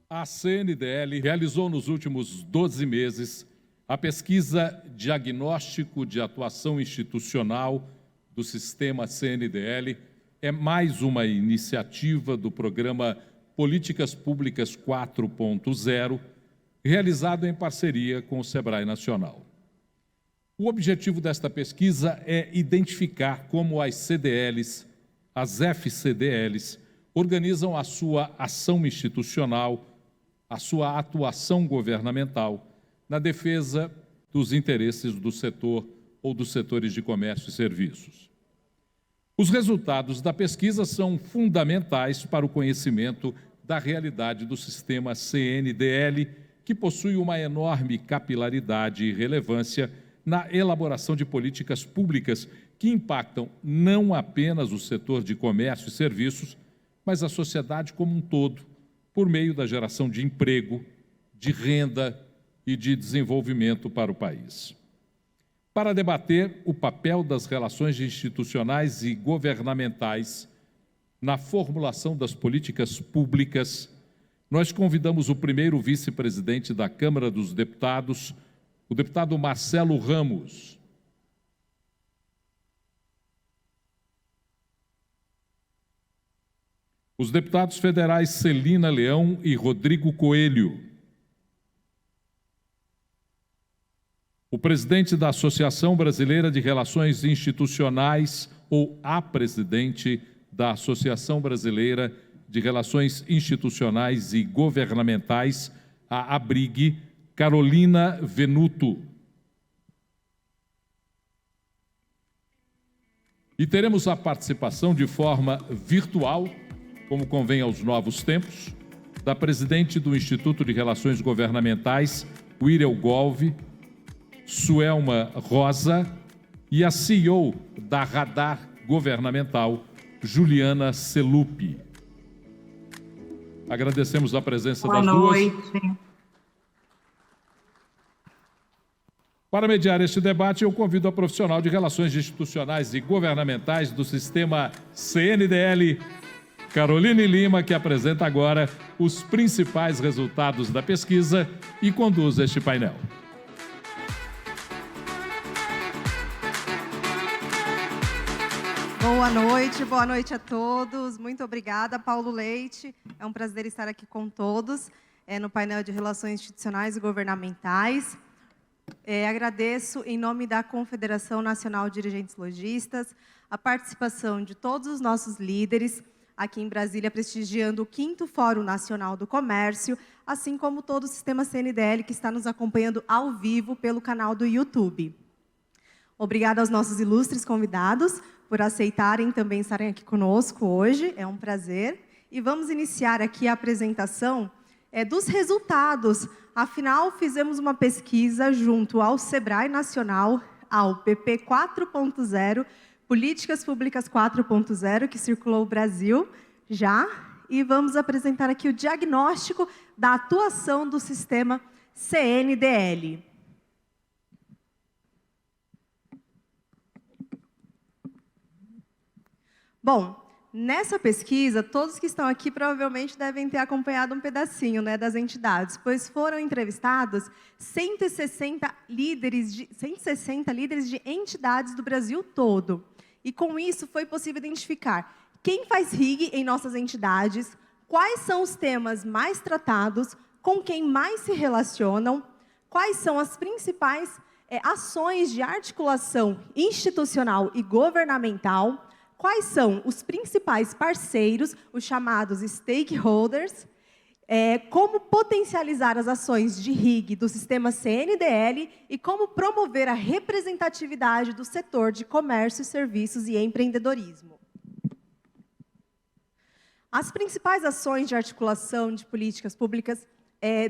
A CNDL realizou nos últimos 12 meses a pesquisa Diagnóstico de Atuação Institucional do Sistema CNDL. É mais uma iniciativa do programa Políticas Públicas 4.0, realizado em parceria com o Sebrae Nacional. O objetivo desta pesquisa é identificar como as CDLs, as FCDLs, organizam a sua ação institucional, a sua atuação governamental na defesa dos interesses do setor ou dos setores de comércio e serviços. Os resultados da pesquisa são fundamentais para o conhecimento da realidade do sistema CNDL, que possui uma enorme capilaridade e relevância na elaboração de políticas públicas que impactam não apenas o setor de comércio e serviços, mas a sociedade como um todo, por meio da geração de emprego, de renda e de desenvolvimento para o país. Para debater o papel das relações institucionais e governamentais na formulação das políticas públicas, nós convidamos o primeiro vice-presidente da Câmara dos Deputados, o deputado Marcelo Ramos. Os deputados federais Celina Leão e Rodrigo Coelho. O presidente da Associação Brasileira de Relações Institucionais, ou a presidente da Associação Brasileira de Relações Institucionais e Governamentais, a ABRIG, Carolina Venuto. E teremos a participação de forma virtual, como convém aos novos tempos, da presidente do Instituto de Relações Governamentais, Wirel Golve, Suelma Rosa, e a CEO da Radar Governamental, Juliana Celupi. Agradecemos a presença das duas. Boa noite. Para mediar este debate, eu convido a profissional de Relações Institucionais e Governamentais do sistema CNDL, Caroline Lima, que apresenta agora os principais resultados da pesquisa e conduz este painel. Boa noite a todos. Muito obrigada, Paulo Leite. É um prazer estar aqui com todos no painel de Relações Institucionais e Governamentais. Agradeço, em nome da Confederação Nacional de Dirigentes Lojistas, a participação de todos os nossos líderes aqui em Brasília, prestigiando o 5º Fórum Nacional do Comércio, assim como todo o sistema CNDL que está nos acompanhando ao vivo pelo canal do YouTube. Obrigada aos nossos ilustres convidados por aceitarem também estarem aqui conosco hoje, é um prazer. E vamos iniciar aqui a apresentação dos resultados. Afinal, fizemos uma pesquisa junto ao Sebrae Nacional, ao PP 4.0, Políticas Públicas 4.0, que circulou o Brasil já, e vamos apresentar aqui o diagnóstico da atuação do sistema CNDL. Bom, nessa pesquisa, todos que estão aqui provavelmente devem ter acompanhado um pedacinho, das entidades, pois foram entrevistados 160 líderes de entidades do Brasil todo. E com isso foi possível identificar quem faz RIG em nossas entidades, quais são os temas mais tratados, com quem mais se relacionam, quais são as principais ações de articulação institucional e governamental, quais são os principais parceiros, os chamados stakeholders, como potencializar as ações de RIG do sistema CNDL e como promover a representatividade do setor de comércio, serviços e empreendedorismo. As principais ações de articulação de políticas públicas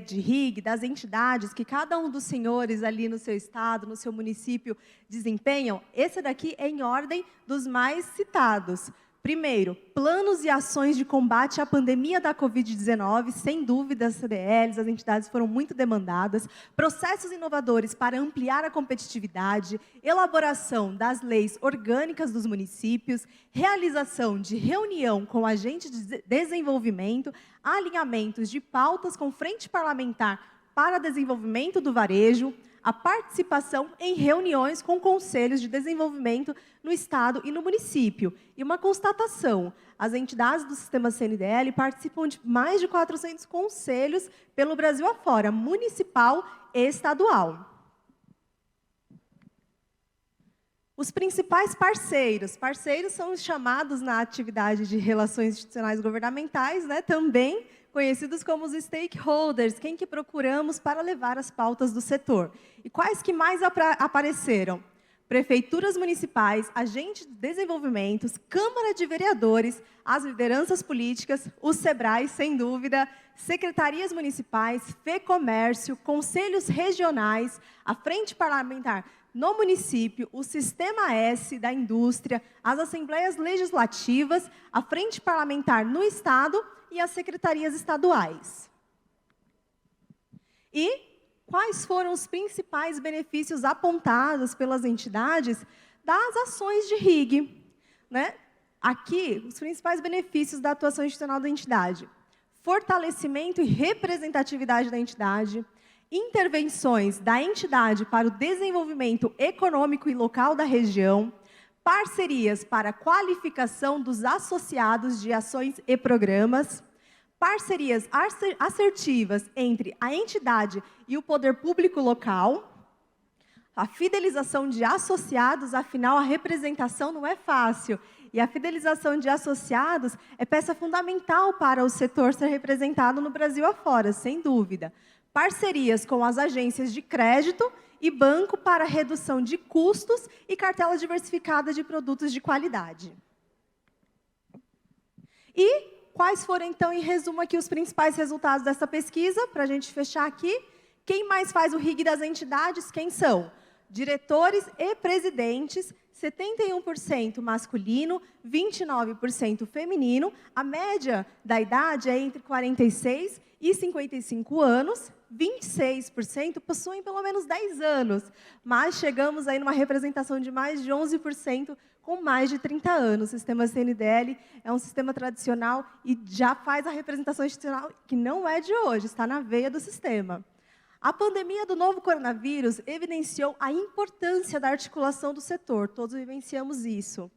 de RIG, das entidades que cada um dos senhores ali no seu estado, no seu município, desempenham, esse daqui é em ordem dos mais citados. Primeiro, planos e ações de combate à pandemia da Covid-19, sem dúvida as CDLs, as entidades foram muito demandadas, processos inovadores para ampliar a competitividade, elaboração das leis orgânicas dos municípios, realização de reunião com agentes de desenvolvimento, alinhamentos de pautas com frente parlamentar para desenvolvimento do varejo, a participação em reuniões com conselhos de desenvolvimento no Estado e no município. E uma constatação, as entidades do sistema CNDL participam de mais de 400 conselhos pelo Brasil afora, municipal e estadual. Os principais parceiros são os chamados na atividade de relações institucionais governamentais, né, também conhecidos como os stakeholders, quem que procuramos para levar as pautas do setor. E quais que mais apareceram? Prefeituras municipais, agentes de desenvolvimento, Câmara de Vereadores, as lideranças políticas, os SEBRAE, sem dúvida, secretarias municipais, FEComércio, conselhos regionais, a frente parlamentar no município, o Sistema S da indústria, as assembleias legislativas, a frente parlamentar no Estado e as secretarias estaduais. E quais foram os principais benefícios apontados pelas entidades das ações de RIG? Né? Aqui, os principais benefícios da atuação institucional da entidade. Fortalecimento e representatividade da entidade, intervenções da entidade para o desenvolvimento econômico e local da região, parcerias para qualificação dos associados de ações e programas, parcerias assertivas entre a entidade e o poder público local, a fidelização de associados, afinal, a representação não é fácil, e a fidelização de associados é peça fundamental para o setor ser representado no Brasil afora, sem dúvida. Parcerias com as agências de crédito e banco para redução de custos e cartela diversificada de produtos de qualidade. E quais foram, então, em resumo, aqui os principais resultados dessa pesquisa, para a gente fechar aqui? Quem mais faz o RIG das entidades? Quem são? Diretores e presidentes, 71% masculino, 29% feminino. A média da idade é entre 46 e 55 anos. 26% possuem pelo menos 10 anos, mas chegamos aí numa representação de mais de 11% com mais de 30 anos. O sistema CNDL é um sistema tradicional e já faz a representação institucional que não é de hoje, está na veia do sistema. A pandemia do novo coronavírus evidenciou a importância da articulação do setor, todos vivenciamos isso.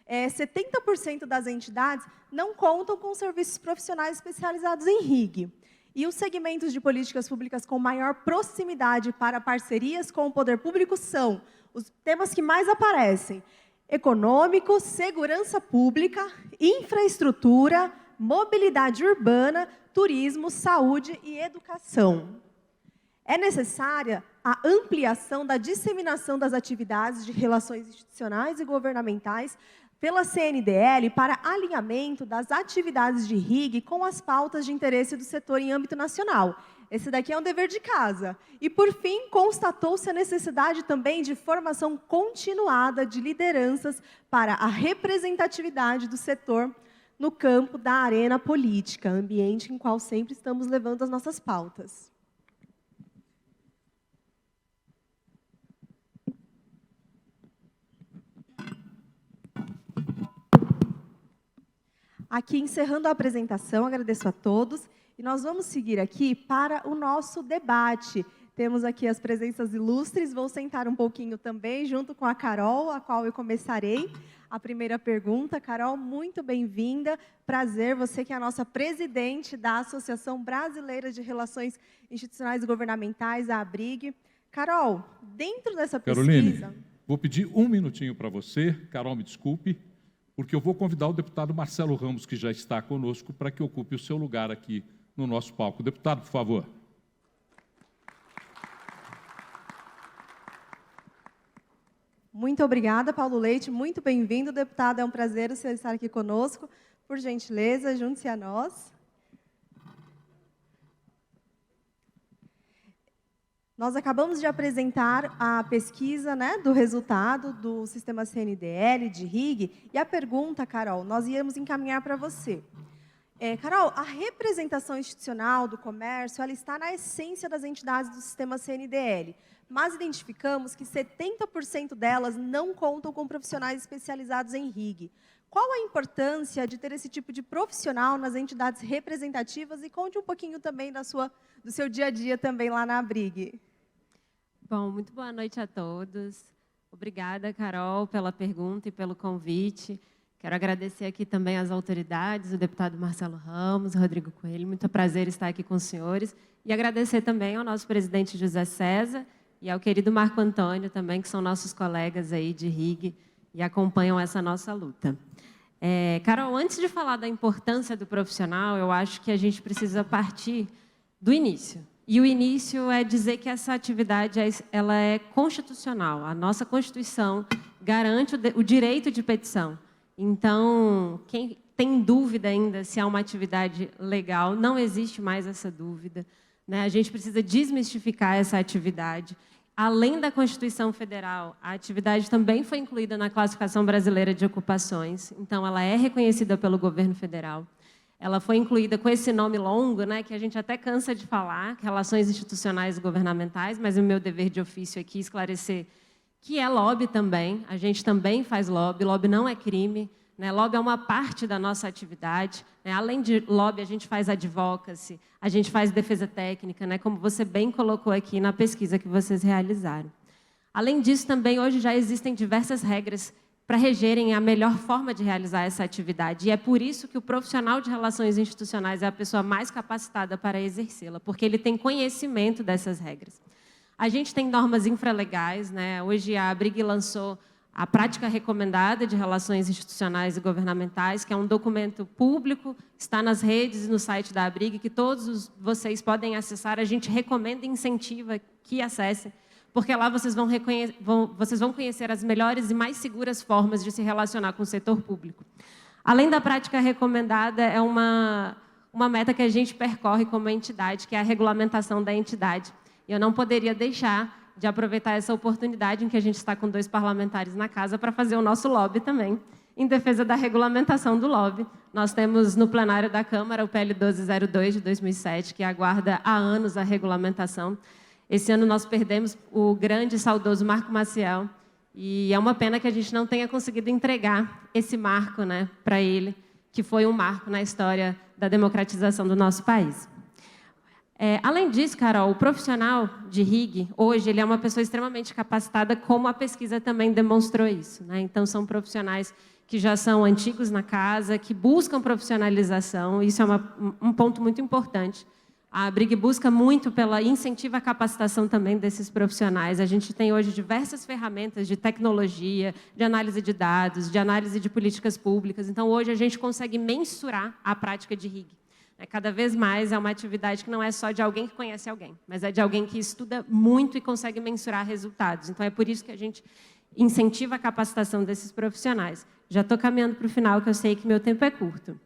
70% das entidades não contam com serviços profissionais especializados em RIG. E os segmentos de políticas públicas com maior proximidade para parcerias com o poder público são os temas que mais aparecem: econômico, segurança pública, infraestrutura, mobilidade urbana, turismo, saúde e educação. É necessária a ampliação da disseminação das atividades de relações institucionais e governamentais pela CNDL para alinhamento das atividades de RIG com as pautas de interesse do setor em âmbito nacional. Esse daqui é um dever de casa. E, por fim, constatou-se a necessidade também de formação continuada de lideranças para a representatividade do setor no campo da arena política, ambiente em qual sempre estamos levando as nossas pautas. Aqui, encerrando a apresentação, agradeço a todos. E nós vamos seguir aqui para o nosso debate. Temos aqui as presenças ilustres. Vou sentar um pouquinho também, junto com a Carol, a qual eu começarei a primeira pergunta. Carol, muito bem-vinda. Prazer, você que é a nossa presidente da Associação Brasileira de Relações Institucionais e Governamentais, a ABRIG. Carol, dentro dessa pesquisa... Caroline, vou pedir um minutinho para você. Carol, me desculpe, porque eu vou convidar o deputado Marcelo Ramos, que já está conosco, para que ocupe o seu lugar aqui no nosso palco. Deputado, por favor. Muito obrigada, Paulo Leite. Muito bem-vindo, deputado. É um prazer o senhor estar aqui conosco. Por gentileza, junte-se a nós. Nós acabamos de apresentar a pesquisa, né, do resultado do sistema CNDL, de RIG, e a pergunta, Carol, nós íamos encaminhar para você. Carol, a representação institucional do comércio, ela está na essência das entidades do sistema CNDL, mas identificamos que 70% delas não contam com profissionais especializados em RIG. Qual a importância de ter esse tipo de profissional nas entidades representativas? E conte um pouquinho também do seu dia a dia também lá na ABRIG. Bom, muito boa noite a todos. Obrigada, Carol, pela pergunta e pelo convite. Quero agradecer aqui também às autoridades, o deputado Marcelo Ramos, Rodrigo Coelho. Muito prazer estar aqui com os senhores. E agradecer também ao nosso presidente José César e ao querido Marco Antônio também, que são nossos colegas aí de RIG e acompanham essa nossa luta. Carol, antes de falar da importância do profissional, eu acho que a gente precisa partir do início. E o início é dizer que essa atividade ela é constitucional. A nossa Constituição garante o direito de petição. Então, quem tem dúvida ainda se é uma atividade legal, não existe mais essa dúvida, né? A gente precisa desmistificar essa atividade. Além da Constituição Federal, a atividade também foi incluída na Classificação Brasileira de Ocupações, então ela é reconhecida pelo governo federal. Ela foi incluída com esse nome longo, né, que a gente até cansa de falar, Relações Institucionais e Governamentais, mas o meu dever de ofício aqui é esclarecer que é lobby também, a gente também faz lobby não é crime, né? Lobby é uma parte da nossa atividade, né? Além de lobby, a gente faz advocacy, a gente faz defesa técnica, né? Como você bem colocou aqui na pesquisa que vocês realizaram. Além disso, também hoje já existem diversas regras para regerem a melhor forma de realizar essa atividade, e é por isso que o profissional de relações institucionais é a pessoa mais capacitada para exercê-la, porque ele tem conhecimento dessas regras. A gente tem normas infralegais, né? Hoje a ABRIG lançou a Prática Recomendada de Relações Institucionais e Governamentais, que é um documento público, está nas redes e no site da ABRIG, que todos vocês podem acessar. A gente recomenda e incentiva que acessem, porque lá vocês vão conhecer as melhores e mais seguras formas de se relacionar com o setor público. Além da prática recomendada, é uma meta que a gente percorre como entidade, que é a regulamentação da entidade. E eu não poderia deixar de aproveitar essa oportunidade em que a gente está com 2 parlamentares na casa para fazer o nosso lobby também, em defesa da regulamentação do lobby. Nós temos no plenário da Câmara o PL 1202 de 2007, que aguarda há anos a regulamentação. Esse ano nós perdemos o grande e saudoso Marco Maciel, e é uma pena que a gente não tenha conseguido entregar esse marco, né, para ele, que foi um marco na história da democratização do nosso país. Além disso, Carol, o profissional de RIG, hoje, ele é uma pessoa extremamente capacitada, como a pesquisa também demonstrou isso, né? Então, são profissionais que já são antigos na casa, que buscam profissionalização, isso é um ponto muito importante. A ABRIG busca muito incentiva a capacitação também desses profissionais. A gente tem hoje diversas ferramentas de tecnologia, de análise de dados, de análise de políticas públicas. Então, hoje, a gente consegue mensurar a prática de RIG. Cada vez mais é uma atividade que não é só de alguém que conhece alguém, mas é de alguém que estuda muito e consegue mensurar resultados. Então, é por isso que a gente incentiva a capacitação desses profissionais. Já estou caminhando para o final, que eu sei que meu tempo é curto.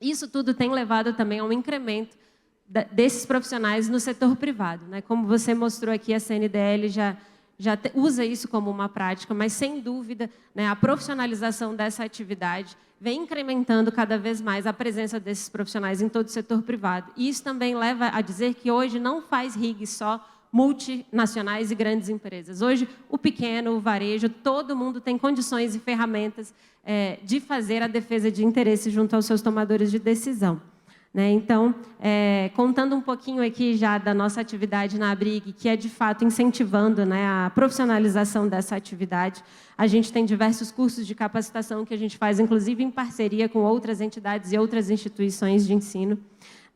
Isso tudo tem levado também a um incremento desses profissionais no setor privado, né? Como você mostrou aqui, a CNDL já usa isso como uma prática, mas, sem dúvida, né, a profissionalização dessa atividade vem incrementando cada vez mais a presença desses profissionais em todo o setor privado. E isso também leva a dizer que hoje não faz RIG só multinacionais e grandes empresas. Hoje, o pequeno, o varejo, todo mundo tem condições e ferramentas de fazer a defesa de interesse junto aos seus tomadores de decisão. Né? Então, contando um pouquinho aqui já da nossa atividade na ABRIG, que é, de fato, incentivando, né, a profissionalização dessa atividade, a gente tem diversos cursos de capacitação que a gente faz, inclusive em parceria com outras entidades e outras instituições de ensino,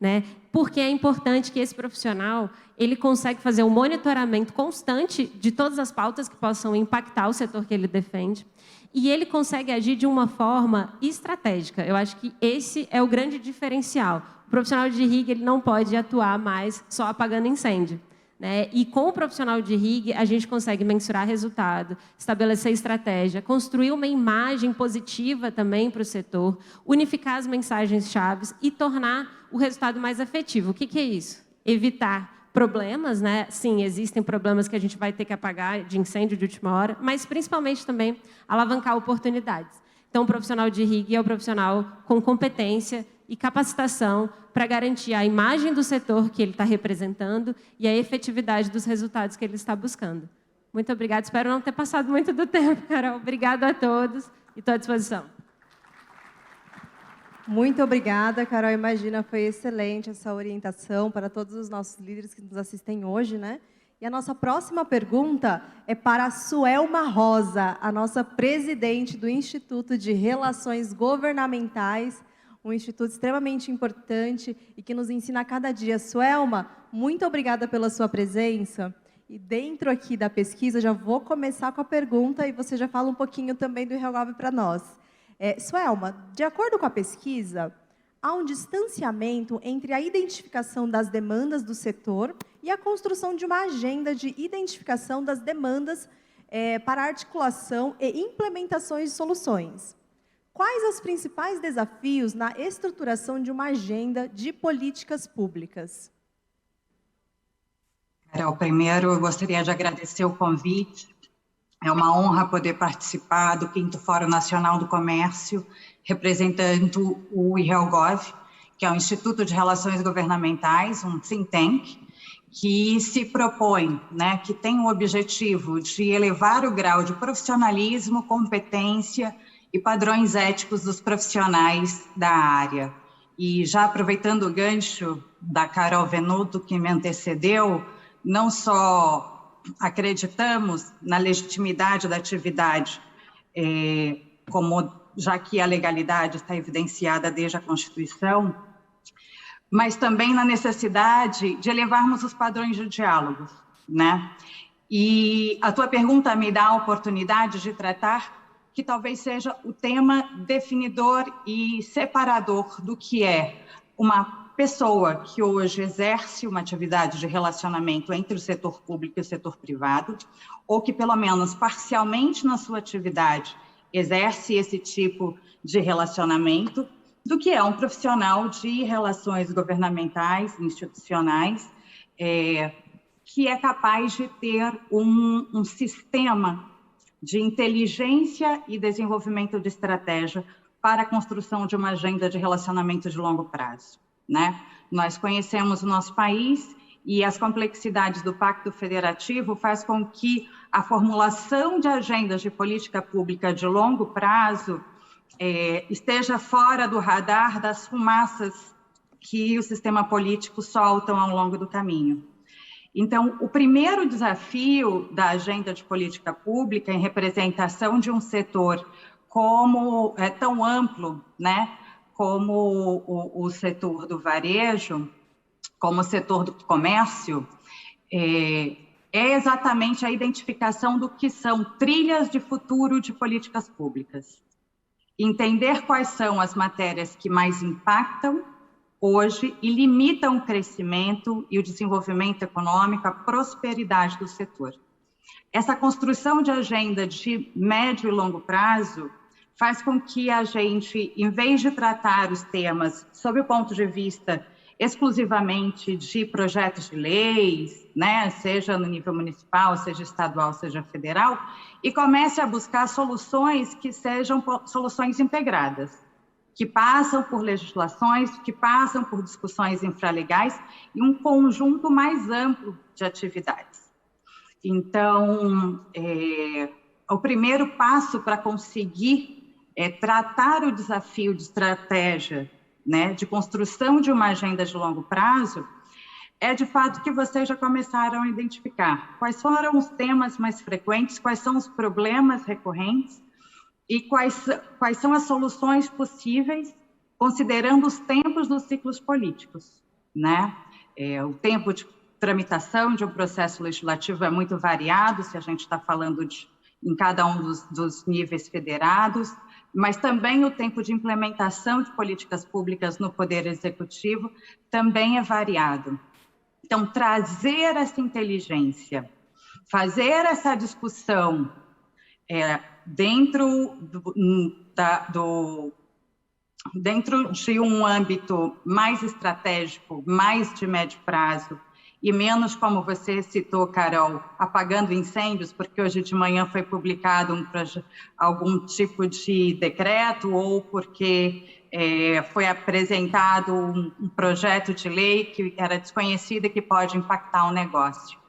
né? Porque é importante que esse profissional ele consegue fazer um monitoramento constante de todas as pautas que possam impactar o setor que ele defende, e ele consegue agir de uma forma estratégica. Eu acho que esse é o grande diferencial. O profissional de RIG ele não pode atuar mais só apagando incêndio, né? E com o profissional de RIG, a gente consegue mensurar resultado, estabelecer estratégia, construir uma imagem positiva também para o setor, unificar as mensagens-chave e tornar o resultado mais efetivo. O que é isso? Evitar problemas, né? Sim, existem problemas que a gente vai ter que apagar de incêndio de última hora, mas principalmente também alavancar oportunidades. Então, o profissional de RIG é o profissional com competência e capacitação para garantir a imagem do setor que ele está representando e a efetividade dos resultados que ele está buscando. Muito obrigada. Espero não ter passado muito do tempo, Carol. Obrigada a todos e estou à disposição. Muito obrigada, Carol. Imagina, foi excelente essa orientação para todos os nossos líderes que nos assistem hoje, né? E a nossa próxima pergunta é para a Suelma Rosa, a nossa presidente do Instituto de Relações Governamentais, um instituto extremamente importante e que nos ensina a cada dia. Suelma, muito obrigada pela sua presença. E dentro aqui da pesquisa, já vou começar com a pergunta e você já fala um pouquinho também do RealGov para nós. Suelma, de acordo com a pesquisa, há um distanciamento entre a identificação das demandas do setor e a construção de uma agenda de identificação das demandas para articulação e implementações de soluções. Quais os principais desafios na estruturação de uma agenda de políticas públicas? Carol, primeiro eu gostaria de agradecer o convite. É uma honra poder participar do 5º Fórum Nacional do Comércio, representando o RealGov, que é o Instituto de Relações Governamentais, um think tank, que se propõe, né, que tem o objetivo de elevar o grau de profissionalismo, competência e padrões éticos dos profissionais da área. E já aproveitando o gancho da Carol Venuto, que me antecedeu, não só acreditamos na legitimidade da atividade, já que a legalidade está evidenciada desde a Constituição, mas também na necessidade de elevarmos os padrões de diálogo, né? E a tua pergunta me dá a oportunidade de tratar que talvez seja o tema definidor e separador do que é uma pessoa que hoje exerce uma atividade de relacionamento entre o setor público e o setor privado, ou que pelo menos parcialmente na sua atividade exerce esse tipo de relacionamento, do que é um profissional de relações governamentais, institucionais, que é capaz de ter um sistema de inteligência e desenvolvimento de estratégia para a construção de uma agenda de relacionamento de longo prazo, né? Nós conhecemos o nosso país e as complexidades do Pacto Federativo faz com que a formulação de agendas de política pública de longo prazo esteja fora do radar das fumaças que o sistema político soltam ao longo do caminho. Então, o primeiro desafio da agenda de política pública em representação de um setor como tão amplo, né, como o setor do varejo, como o setor do comércio, é exatamente a identificação do que são trilhas de futuro de políticas públicas. Entender quais são as matérias que mais impactam hoje e limitam o crescimento e o desenvolvimento econômico, a prosperidade do setor. Essa construção de agenda de médio e longo prazo faz com que a gente, em vez de tratar os temas sob o ponto de vista exclusivamente de projetos de leis, né, seja no nível municipal, seja estadual, seja federal, e comece a buscar soluções que sejam soluções integradas, que passam por legislações, que passam por discussões infralegais e um conjunto mais amplo de atividades. Então, o primeiro passo para conseguir tratar o desafio de estratégia, né, de construção de uma agenda de longo prazo, é de fato que vocês já começaram a identificar quais foram os temas mais frequentes, quais são os problemas recorrentes e quais são as soluções possíveis, considerando os tempos dos ciclos políticos, né? O tempo de tramitação de um processo legislativo é muito variado, se a gente está falando em cada um dos níveis federados, mas também o tempo de implementação de políticas públicas no Poder Executivo também é variado. Então, trazer essa inteligência, fazer essa discussão dentro de um âmbito mais estratégico, mais de médio prazo, e menos, como você citou, Carol, apagando incêndios, porque hoje de manhã foi publicado algum tipo de decreto ou porque foi apresentado um projeto de lei que era desconhecido e que pode impactar o negócio.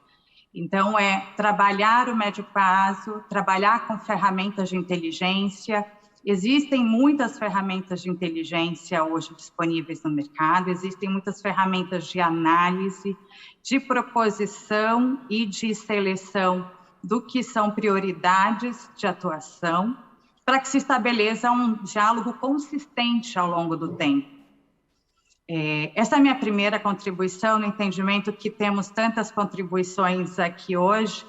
Então, trabalhar o médio prazo, trabalhar com ferramentas de inteligência. Existem muitas ferramentas de inteligência hoje disponíveis no mercado, existem muitas ferramentas de análise, de proposição e de seleção do que são prioridades de atuação, para que se estabeleça um diálogo consistente ao longo do tempo. Essa é a minha primeira contribuição, no entendimento que temos tantas contribuições aqui hoje,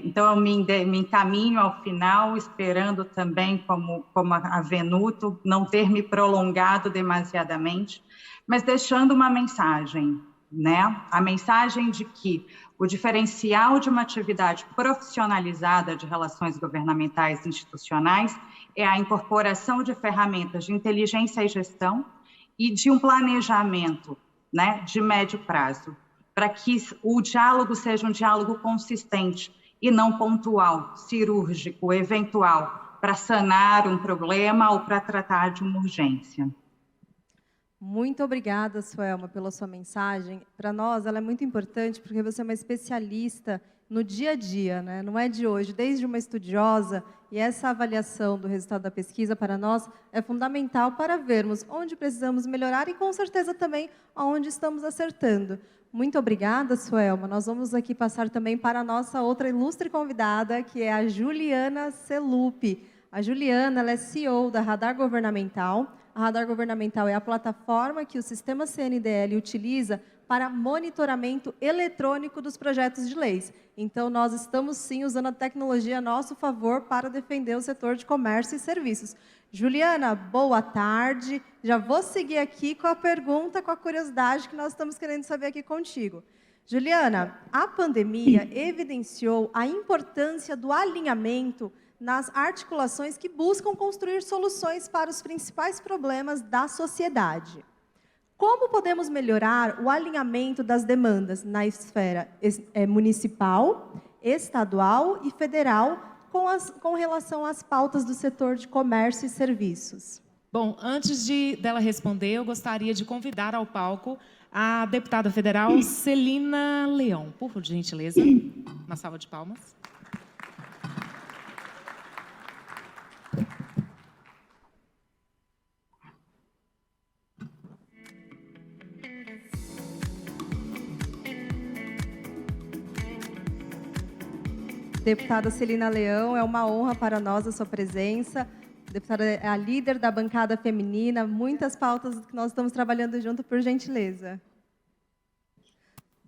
então eu me encaminho ao final, esperando também, como a Venuto, não ter me prolongado demasiadamente, mas deixando uma mensagem, né? A mensagem de que o diferencial de uma atividade profissionalizada de relações governamentais e institucionais é a incorporação de ferramentas de inteligência e gestão e de um planejamento, né, de médio prazo, para que o diálogo seja um diálogo consistente e não pontual, cirúrgico, eventual, para sanar um problema ou para tratar de uma urgência. Muito obrigada, Suelma, pela sua mensagem. Para nós, ela é muito importante porque você é uma especialista no dia a dia, né? Não é de hoje, desde uma estudiosa, e essa avaliação do resultado da pesquisa para nós é fundamental para vermos onde precisamos melhorar e, com certeza, também onde estamos acertando. Muito obrigada, Suelma. Nós vamos aqui passar também para a nossa outra ilustre convidada, que é a Juliana Selupi. A Juliana, ela é CEO da Radar Governamental. A Radar Governamental é a plataforma que o sistema CNDL utiliza para monitoramento eletrônico dos projetos de leis. Então, nós estamos, sim, usando a tecnologia a nosso favor para defender o setor de comércio e serviços. Juliana, boa tarde. Já vou seguir aqui com a pergunta, com a curiosidade que nós estamos querendo saber aqui contigo. Juliana, a pandemia evidenciou a importância do alinhamento nas articulações que buscam construir soluções para os principais problemas da sociedade. Como podemos melhorar o alinhamento das demandas na esfera municipal, estadual e federal com relação às pautas do setor de comércio e serviços? Bom, antes dela responder, eu gostaria de convidar ao palco a deputada federal Celina Leão. Por gentileza, uma salva de palmas. Deputada Celina Leão, é uma honra para nós a sua presença. A deputada é a líder da bancada feminina, muitas pautas que nós estamos trabalhando junto, por gentileza.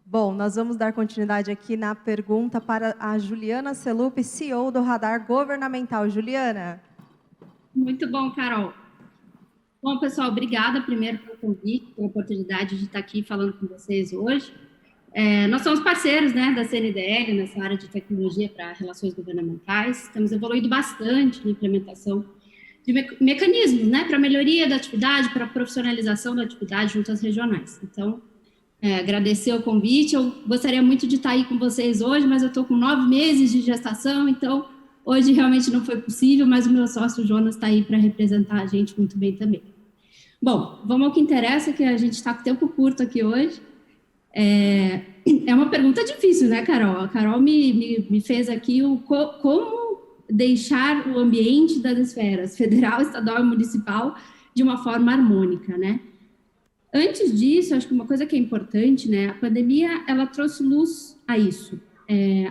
Bom, nós vamos dar continuidade aqui na pergunta para a Juliana Selupi, CEO do Radar Governamental. Juliana. Muito bom, Carol. Bom, pessoal, obrigada primeiro pelo convite, pela oportunidade de estar aqui falando com vocês hoje. Nós somos parceiros, né, da CNDL nessa área de tecnologia para relações governamentais. Temos evoluído bastante na implementação de mecanismos, né, para melhoria da atividade, para profissionalização da atividade junto às regionais. Então, agradecer o convite. Eu gostaria muito de estar aí com vocês hoje, mas eu estou com 9 meses de gestação, então hoje realmente não foi possível, mas o meu sócio Jonas está aí para representar a gente muito bem também. Bom, vamos ao que interessa, que a gente está com tempo curto aqui hoje. É uma pergunta difícil, né, Carol? A Carol me fez aqui como deixar o ambiente das esferas federal, estadual e municipal de uma forma harmônica, né? Antes disso, acho que uma coisa que é importante, né, a pandemia, ela trouxe luz a isso.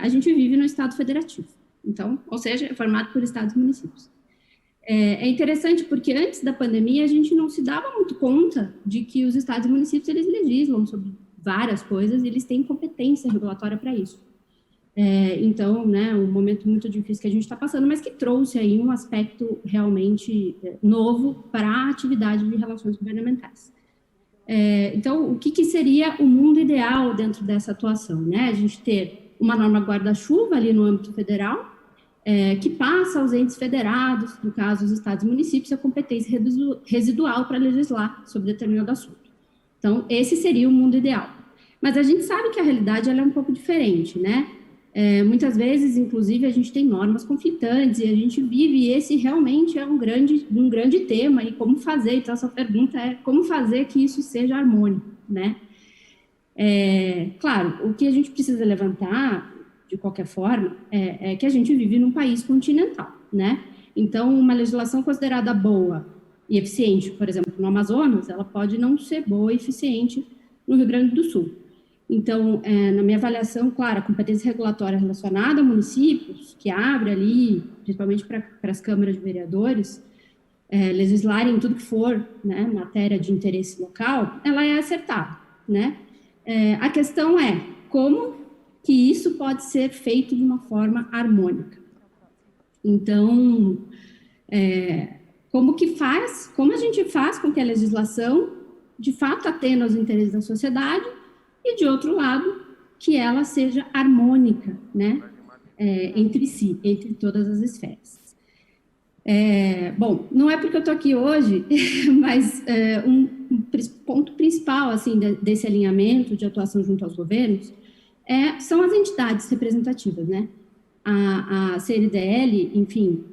A gente vive no Estado federativo, então, ou seja, é formado por estados e municípios. É interessante porque antes da pandemia a gente não se dava muito conta de que os estados e municípios, eles legislam sobre várias coisas e eles têm competência regulatória para isso. Então, né, um momento muito difícil que a gente está passando, mas que trouxe aí um aspecto realmente novo para a atividade de relações governamentais. Então, o que seria o mundo ideal dentro dessa atuação, né? A gente ter uma norma guarda-chuva ali no âmbito federal, que passa aos entes federados, no caso os estados e municípios, a competência residual para legislar sobre determinado assunto. Então, esse seria o mundo ideal. Mas a gente sabe que a realidade ela é um pouco diferente, né? Muitas vezes, inclusive, a gente tem normas conflitantes e a gente vive, e esse realmente é um grande tema, e como fazer, então essa pergunta é como fazer que isso seja harmônico, né? Claro, o que a gente precisa levantar, de qualquer forma, é que a gente vive num país continental, né? Então, uma legislação considerada boa e eficiente, por exemplo, no Amazonas, ela pode não ser boa e eficiente no Rio Grande do Sul. Então, na minha avaliação, claro, a competência regulatória relacionada a municípios, que abre ali, principalmente para as câmaras de vereadores, legislarem tudo que for, né, matéria de interesse local, ela é acertada, né? A questão é como que isso pode ser feito de uma forma harmônica. Então, como a gente faz com que a legislação, de fato, atenda aos interesses da sociedade e, de outro lado, que ela seja harmônica, né, entre si, entre todas as esferas. Bom, não é porque eu estou aqui hoje, mas um ponto principal assim, desse alinhamento de atuação junto aos governos são as entidades representativas, né? A CNDL, enfim,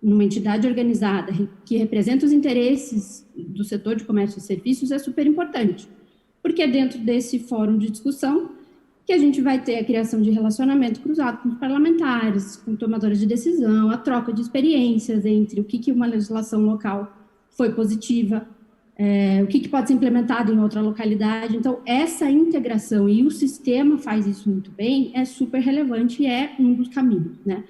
numa entidade organizada que representa os interesses do setor de comércio e serviços é super importante, porque é dentro desse fórum de discussão que a gente vai ter a criação de relacionamento cruzado com os parlamentares, com tomadores de decisão, a troca de experiências entre o que uma legislação local foi positiva, o que pode ser implementado em outra localidade. Então, essa integração, e o sistema faz isso muito bem, é super relevante e é um dos caminhos, né?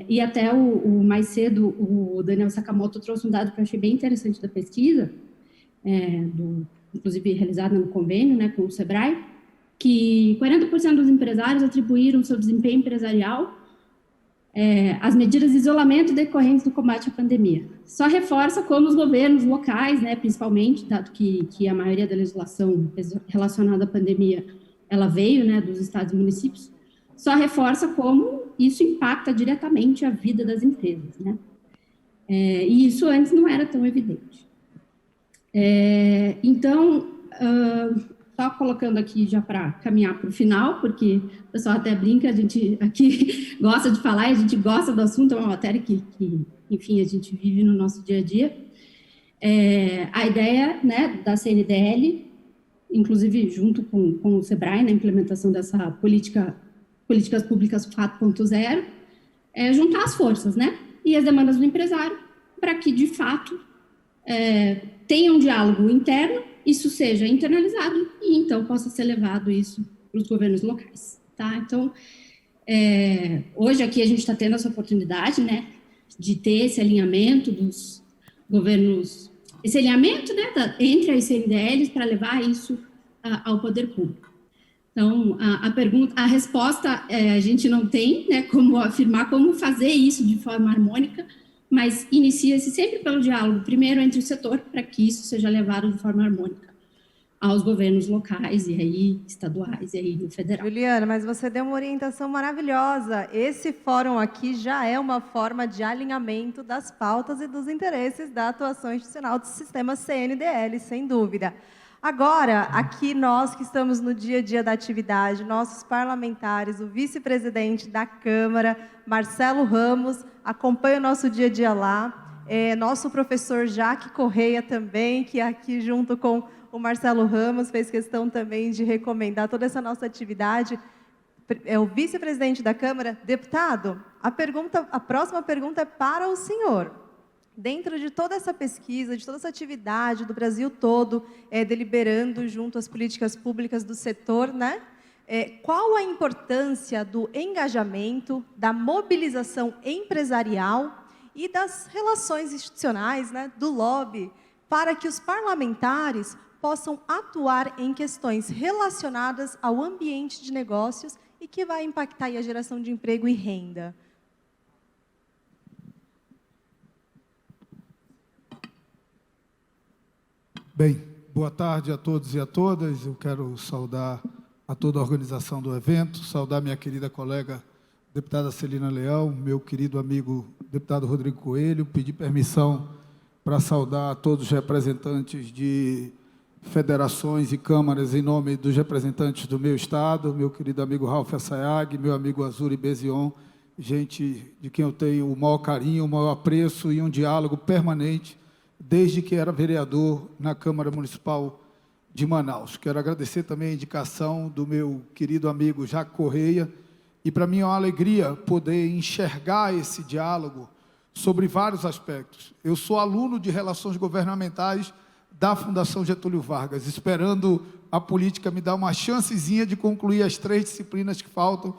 E até mais cedo, o Daniel Sakamoto trouxe um dado que eu achei bem interessante da pesquisa, inclusive realizada no convênio, né, com o SEBRAE, que 40% dos empresários atribuíram seu desempenho empresarial às medidas de isolamento decorrentes do combate à pandemia. Só reforça como os governos locais, né, principalmente, dado que a maioria da legislação relacionada à pandemia, ela veio, né, dos estados e municípios, só reforça como isso impacta diretamente a vida das empresas, né? E isso antes não era tão evidente. Então, só colocando aqui já para caminhar para o final, porque o pessoal até brinca, a gente aqui gosta de falar, a gente gosta do assunto, é uma matéria que enfim, a gente vive no nosso dia a dia. A ideia, né, da CNDL, inclusive junto com o SEBRAE, na implementação dessa políticas públicas 4.0, juntar as forças, né, e as demandas do empresário, para que, de fato, tenha um diálogo interno, isso seja internalizado e, então, possa ser levado isso para os governos locais, tá? Então, hoje aqui a gente está tendo essa oportunidade, né, de ter esse alinhamento dos governos, esse alinhamento, né, entre as CNDLs para levar isso ao poder público. Então, a resposta a gente não tem, né, como afirmar como fazer isso de forma harmônica, mas inicia-se sempre pelo diálogo, primeiro entre o setor, para que isso seja levado de forma harmônica aos governos locais e aí estaduais e aí no federal. Juliana, mas você deu uma orientação maravilhosa. Esse fórum aqui já é uma forma de alinhamento das pautas e dos interesses da atuação institucional do sistema CNDL, sem dúvida. Agora, aqui nós que estamos no dia a dia da atividade, nossos parlamentares, o vice-presidente da Câmara, Marcelo Ramos, acompanha o nosso dia a dia lá, nosso professor Jaque Correia também, que aqui junto com o Marcelo Ramos fez questão também de recomendar toda essa nossa atividade. O vice-presidente da Câmara, deputado, a próxima pergunta é para o senhor. Dentro de toda essa pesquisa, de toda essa atividade do Brasil todo, deliberando junto às políticas públicas do setor, né? Qual a importância do engajamento, da mobilização empresarial e das relações institucionais, né, do lobby, para que os parlamentares possam atuar em questões relacionadas ao ambiente de negócios e que vai impactar aí a geração de emprego e renda? Bem, boa tarde a todos e a todas. Eu quero saudar a toda a organização do evento, saudar minha querida colega deputada Celina Leão, meu querido amigo deputado Rodrigo Coelho, pedir permissão para saudar a todos os representantes federações e câmaras em nome dos representantes do meu estado, meu querido amigo Ralph Assayag, meu amigo Azuri Bezion, gente de quem eu tenho o maior carinho, o maior apreço e um diálogo permanente desde que era vereador na Câmara Municipal de Manaus. Quero agradecer também a indicação do meu querido amigo Jaco Correia, e para mim é uma alegria poder enxergar esse diálogo sobre vários aspectos. Eu sou aluno de Relações Governamentais da Fundação Getúlio Vargas, esperando a política me dar uma chancezinha de concluir as 3 disciplinas que faltam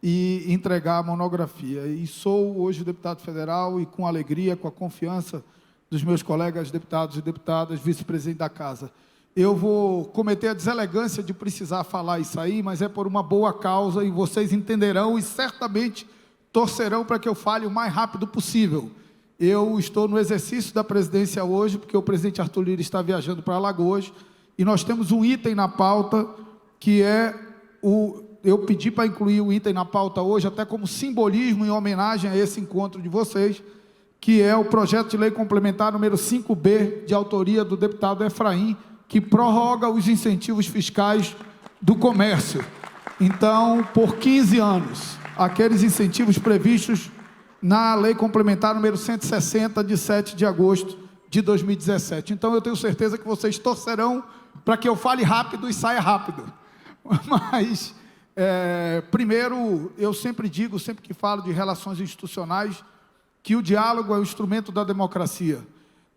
e entregar a monografia. E sou hoje deputado federal e com alegria, com a confiança dos meus colegas deputados e deputadas, vice-presidente da Casa. Eu vou cometer a deselegância de precisar falar isso aí, mas é por uma boa causa e vocês entenderão e certamente torcerão para que eu fale o mais rápido possível. Eu estou no exercício da presidência hoje, porque o presidente Arthur Lira está viajando para Alagoas, e nós temos um item na pauta, que é eu pedi para incluir o item na pauta hoje, até como simbolismo em homenagem a esse encontro de vocês, que é o projeto de lei complementar número 5B, de autoria do deputado Efraim, que prorroga os incentivos fiscais do comércio. Então, por 15 anos, aqueles incentivos previstos na lei complementar número 160, de 7 de agosto de 2017. Então, eu tenho certeza que vocês torcerão para que eu fale rápido e saia rápido. Mas, primeiro, eu sempre digo, sempre que falo de relações institucionais, que o diálogo é o instrumento da democracia.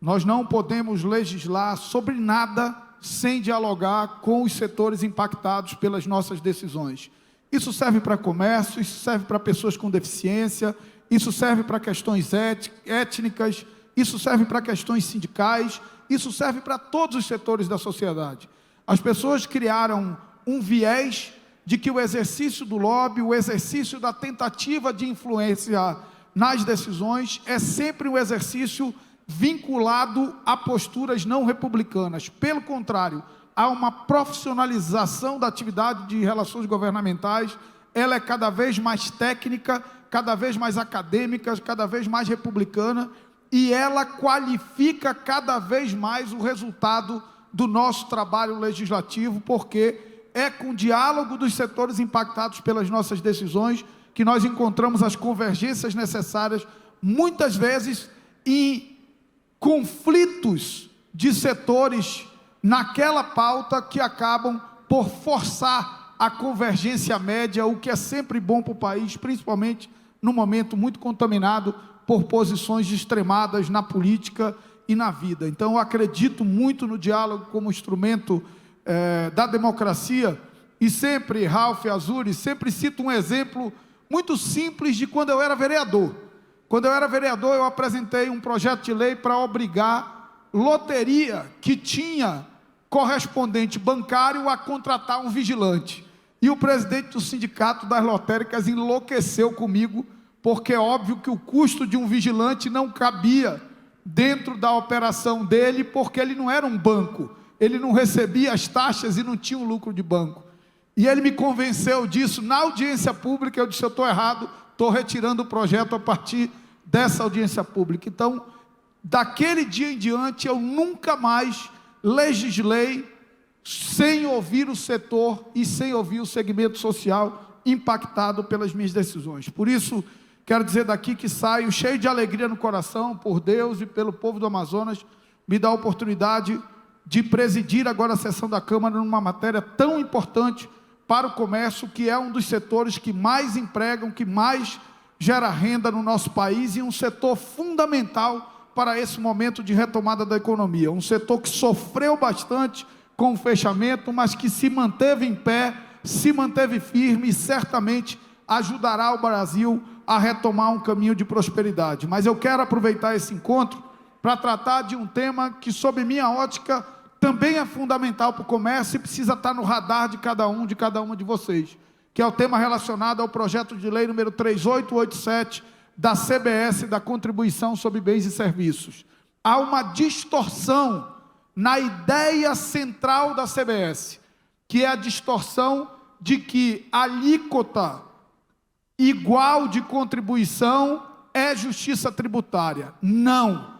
Nós não podemos legislar sobre nada sem dialogar com os setores impactados pelas nossas decisões. Isso serve para comércio, isso serve para pessoas com deficiência, isso serve para questões étnicas, isso serve para questões sindicais, isso serve para todos os setores da sociedade. As pessoas criaram um viés de que o exercício do lobby, o exercício da tentativa de influência nas decisões é sempre um exercício vinculado a posturas não republicanas. Pelo contrário, há uma profissionalização da atividade de relações governamentais, ela é cada vez mais técnica, cada vez mais acadêmica, cada vez mais republicana, e ela qualifica cada vez mais o resultado do nosso trabalho legislativo, porque é com o diálogo dos setores impactados pelas nossas decisões que nós encontramos as convergências necessárias, muitas vezes em conflitos de setores naquela pauta que acabam por forçar a convergência média, o que é sempre bom para o país, principalmente num momento muito contaminado por posições extremadas na política e na vida. Então, eu acredito muito no diálogo como instrumento da democracia, e sempre, Ralph Azuri, sempre cito um exemplo muito simples de quando eu era vereador. Quando eu era vereador, eu apresentei um projeto de lei para obrigar loteria que tinha correspondente bancário a contratar um vigilante. E o presidente do sindicato das lotéricas enlouqueceu comigo, porque é óbvio que o custo de um vigilante não cabia dentro da operação dele, porque ele não era um banco, ele não recebia as taxas e não tinha um lucro de banco. E ele me convenceu disso na audiência pública. Eu disse: eu estou errado, estou retirando o projeto a partir dessa audiência pública. Então, daquele dia em diante, eu nunca mais legislei sem ouvir o setor e sem ouvir o segmento social impactado pelas minhas decisões. Por isso, quero dizer daqui que saio cheio de alegria no coração, por Deus e pelo povo do Amazonas, me dá a oportunidade de presidir agora a sessão da Câmara numa matéria tão importante para o comércio, que é um dos setores que mais empregam, que mais gera renda no nosso país, e um setor fundamental para esse momento de retomada da economia. Um setor que sofreu bastante com o fechamento, mas que se manteve em pé, se manteve firme e certamente ajudará o Brasil a retomar um caminho de prosperidade. Mas eu quero aproveitar esse encontro para tratar de um tema que, sob minha ótica, também é fundamental para o comércio e precisa estar no radar de cada uma de vocês, que é o tema relacionado ao projeto de lei número 3887 da CBS, da Contribuição sobre Bens e Serviços. Há uma distorção na ideia central da CBS, que é a distorção de que a alíquota igual de contribuição é justiça tributária. Não.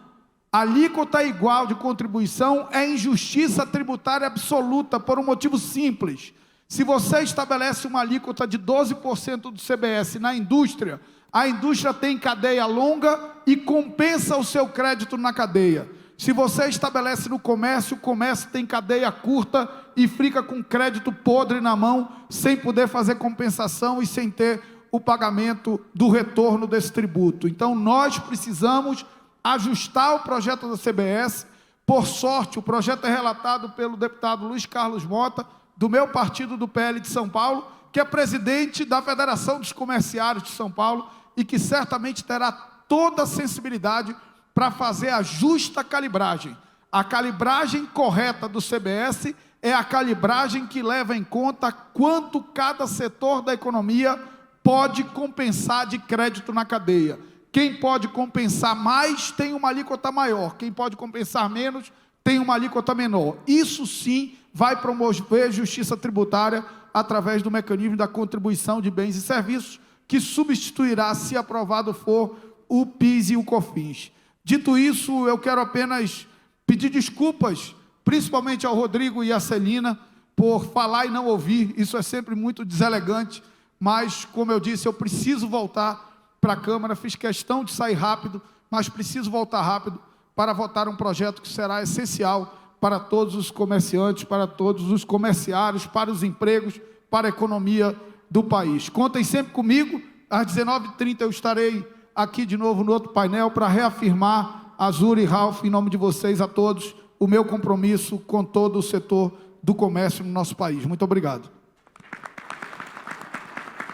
Alíquota igual de contribuição é injustiça tributária absoluta por um motivo simples. Se você estabelece uma alíquota de 12% do CBS na indústria, a indústria tem cadeia longa e compensa o seu crédito na cadeia. Se você estabelece no comércio, o comércio tem cadeia curta e fica com crédito podre na mão, sem poder fazer compensação e sem ter o pagamento do retorno desse tributo. Então, nós precisamos ajustar o projeto da CBS. Por sorte, o projeto é relatado pelo deputado Luiz Carlos Mota, do meu partido, do PL de São Paulo, que é presidente da Federação dos Comerciários de São Paulo e que certamente terá toda a sensibilidade para fazer a justa calibragem. A calibragem correta do CBS é a calibragem que leva em conta quanto cada setor da economia pode compensar de crédito na cadeia. Quem pode compensar mais tem uma alíquota maior, quem pode compensar menos tem uma alíquota menor. Isso sim vai promover justiça tributária através do mecanismo da contribuição de bens e serviços, que substituirá, se aprovado for, o PIS e o COFINS. Dito isso, eu quero apenas pedir desculpas, principalmente ao Rodrigo e à Celina, por falar e não ouvir. Isso é sempre muito deselegante, mas, como eu disse, eu preciso voltar para a Câmara. Fiz questão de sair rápido, mas preciso voltar rápido para votar um projeto que será essencial para todos os comerciantes, para todos os comerciários, para os empregos, para a economia do país. Contem sempre comigo. Às 19h30 eu estarei aqui de novo no outro painel para reafirmar, Azura e Ralph, em nome de vocês a todos, o meu compromisso com todo o setor do comércio no nosso país. Muito obrigado.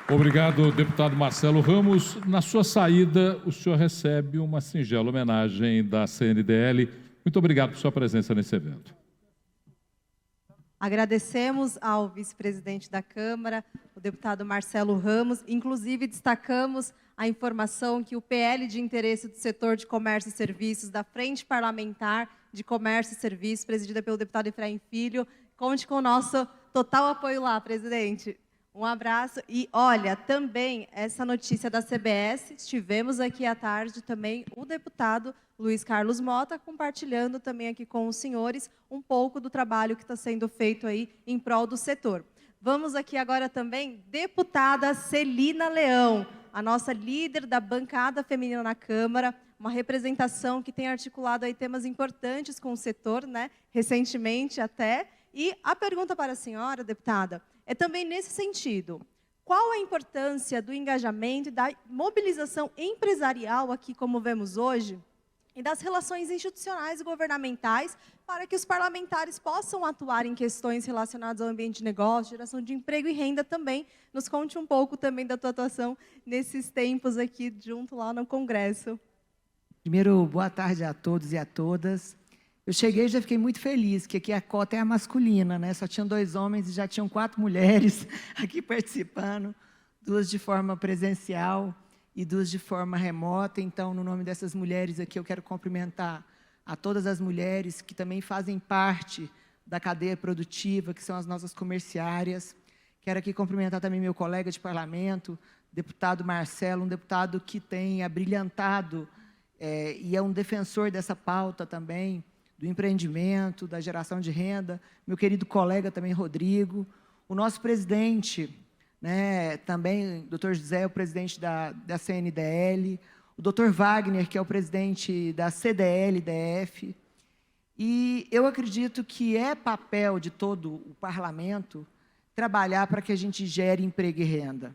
Obrigado, deputado Marcelo Ramos. Na sua saída, o senhor recebe uma singela homenagem da CNDL. Muito obrigado por sua presença nesse evento. Agradecemos ao vice-presidente da Câmara, o deputado Marcelo Ramos. Inclusive, destacamos a informação que o PL de interesse do setor de comércio e serviços, da Frente Parlamentar de Comércio e Serviços, presidida pelo deputado Efraim Filho, conte com o nosso total apoio lá, presidente. Um abraço. E, olha, também essa notícia da CBS, estivemos aqui à tarde também o deputado Luiz Carlos Mota, compartilhando também aqui com os senhores um pouco do trabalho que está sendo feito aí em prol do setor. Vamos aqui agora também, deputada Celina Leão, a nossa líder da bancada feminina na Câmara, uma representação que tem articulado aí temas importantes com o setor, né, recentemente até. E a pergunta para a senhora, deputada, é também nesse sentido. Qual a importância do engajamento e da mobilização empresarial aqui, como vemos hoje, e das relações institucionais e governamentais para que os parlamentares possam atuar em questões relacionadas ao ambiente de negócio, geração de emprego e renda também? Nos conte um pouco também da tua atuação nesses tempos aqui junto lá no Congresso. Primeiro, boa tarde a todos e a todas. Eu cheguei e já fiquei muito feliz, que aqui a cota é a masculina, né? Só tinham 2 homens e já tinham 4 mulheres aqui participando, 2 de forma presencial e 2 de forma remota. Então, no nome dessas mulheres aqui, eu quero cumprimentar a todas as mulheres que também fazem parte da cadeia produtiva, que são as nossas comerciárias. Quero aqui cumprimentar também meu colega de parlamento, deputado Marcelo, um deputado que tem abrilhantado e é um defensor dessa pauta também, do empreendimento, da geração de renda, meu querido colega também, Rodrigo, o nosso presidente, né, também, o doutor José, é o presidente da CNDL, o doutor Wagner, que é o presidente da CDL-DF, e eu acredito que é papel de todo o parlamento trabalhar para que a gente gere emprego e renda.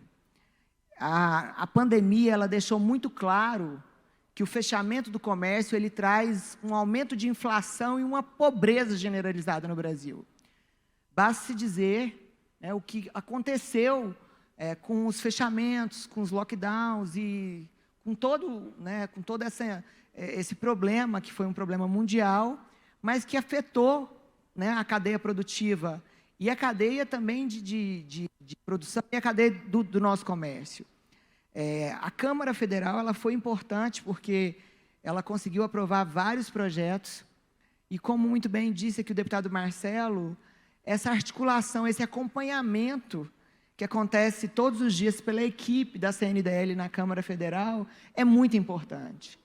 A pandemia, ela deixou muito claro que o fechamento do comércio ele traz um aumento de inflação e uma pobreza generalizada no Brasil. Basta-se dizer, né, o que aconteceu com os fechamentos, com os lockdowns e com todo esse problema, que foi um problema mundial, mas que afetou, né, a cadeia produtiva e a cadeia também de produção e a cadeia do nosso comércio. A Câmara Federal ela foi importante porque ela conseguiu aprovar vários projetos e, como muito bem disse aqui o deputado Marcelo, essa articulação, esse acompanhamento que acontece todos os dias pela equipe da CNDL na Câmara Federal é muito importante.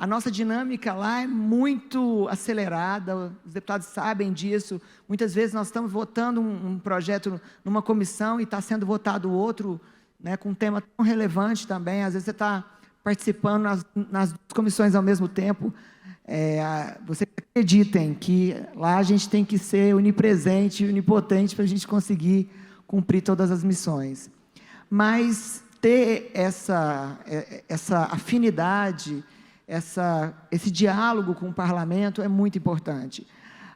A nossa dinâmica lá é muito acelerada, os deputados sabem disso. Muitas vezes nós estamos votando um projeto numa comissão e está sendo votado outro, né, com um tema tão relevante também. Às vezes você está participando nas duas comissões ao mesmo tempo. Vocês acreditem que lá a gente tem que ser onipresente, onipotente para a gente conseguir cumprir todas as missões. Mas ter essa afinidade, esse diálogo com o parlamento é muito importante.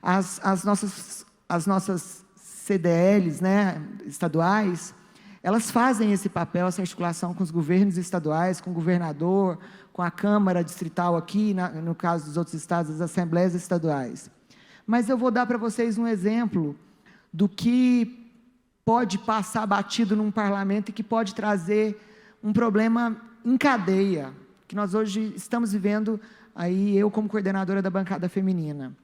As nossas CDLs, né, estaduais, elas fazem esse papel, essa articulação com os governos estaduais, com o governador, com a Câmara Distrital aqui, no caso dos outros estados, as assembleias estaduais. Mas eu vou dar para vocês um exemplo do que pode passar batido num parlamento e que pode trazer um problema em cadeia, que nós hoje estamos vivendo, aí eu como coordenadora da bancada feminina.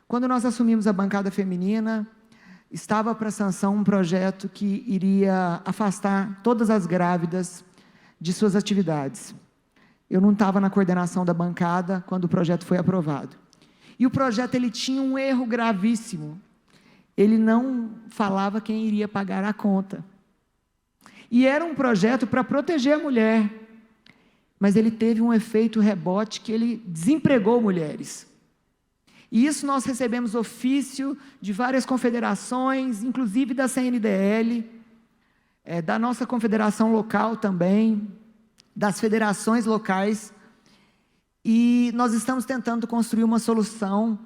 Quando nós assumimos a bancada feminina, estava para sanção um projeto que iria afastar todas as grávidas de suas atividades. Eu não estava na coordenação da bancada quando o projeto foi aprovado. E o projeto ele tinha um erro gravíssimo. Ele não falava quem iria pagar a conta. E era um projeto para proteger a mulher, mas ele teve um efeito rebote que ele desempregou mulheres. E isso nós recebemos ofício de várias confederações, inclusive da CNDL, da nossa confederação local também, das federações locais, e nós estamos tentando construir uma solução,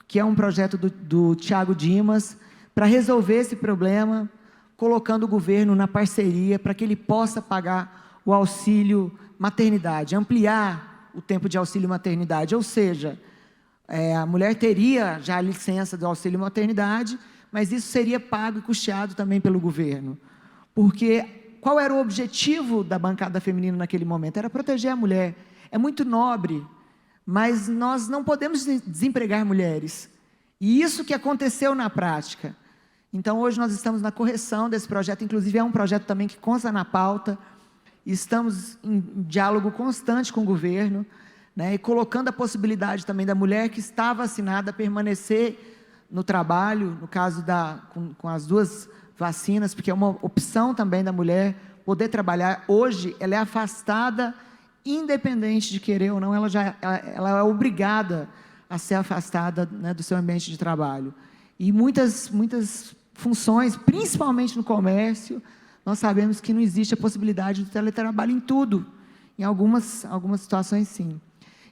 que é um projeto do Thiago Dimas, para resolver esse problema, colocando o governo na parceria para que ele possa pagar o auxílio maternidade, ampliar o tempo de auxílio maternidade, ou seja, a mulher teria já a licença do auxílio maternidade, mas isso seria pago e custeado também pelo governo. Porque qual era o objetivo da bancada feminina naquele momento? Era proteger a mulher. É muito nobre, mas nós não podemos desempregar mulheres. E isso que aconteceu na prática. Então, hoje nós estamos na correção desse projeto, inclusive é um projeto também que consta na pauta, estamos em diálogo constante com o governo, né, e colocando a possibilidade também da mulher que está vacinada permanecer no trabalho, no caso com as 2 vacinas, porque é uma opção também da mulher poder trabalhar. Hoje, ela é afastada, independente de querer ou não, ela é obrigada a ser afastada, né, do seu ambiente de trabalho. E muitas funções, principalmente no comércio, nós sabemos que não existe a possibilidade do teletrabalho em tudo. Em algumas situações, sim.